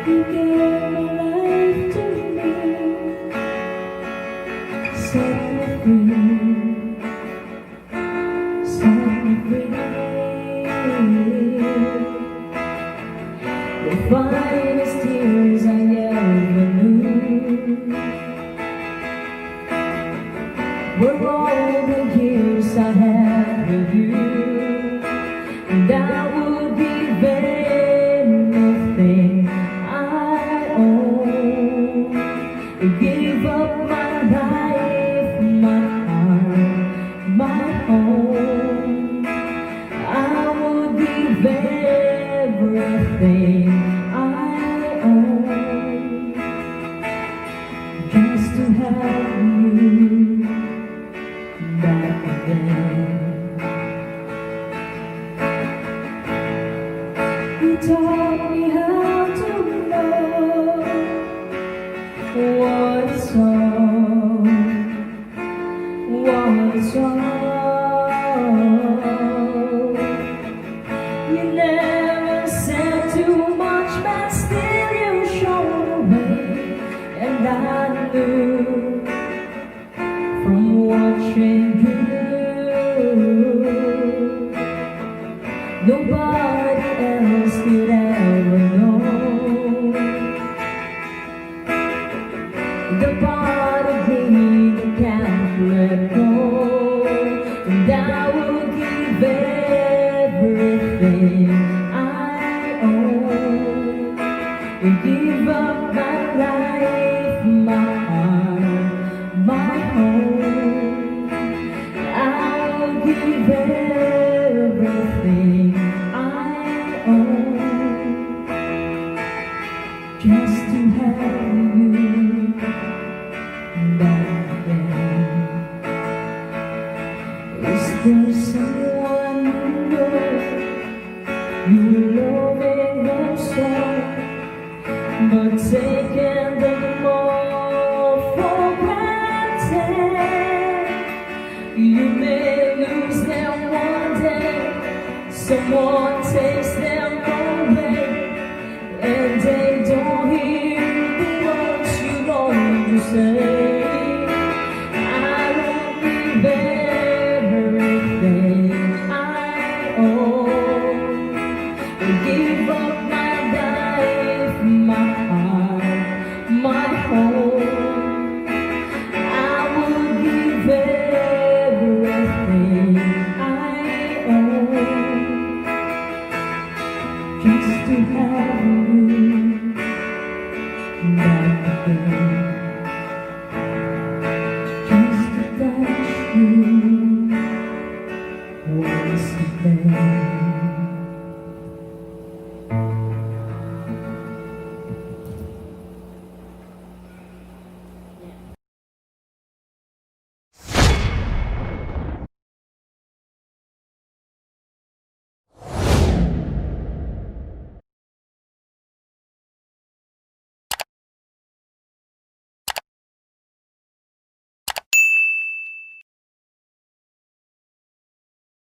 You gave my life to me, set me free, set me free. The finest tears I ever knew were all the years I had with you, and I would give anything I own, give up my life, my heart, my home. I would give everything I own just to have you back again. You taught me how to know what it's all, what it's all. You never said too much, but still you showed the way, and I knew from watching you, nobody else could ever know the part of me that can't let go, and I will give everything I own, and give up my life, my heart, my home. I will give everything I own just to have you back again. Is there someone you know you loving them so, but taking them all for granted? You may lose them one day, someone takes them away, and they don't hear the words you want to say. I won't give everything I own, give up my life, my heart, my home. I will give everything I own just to have you back again.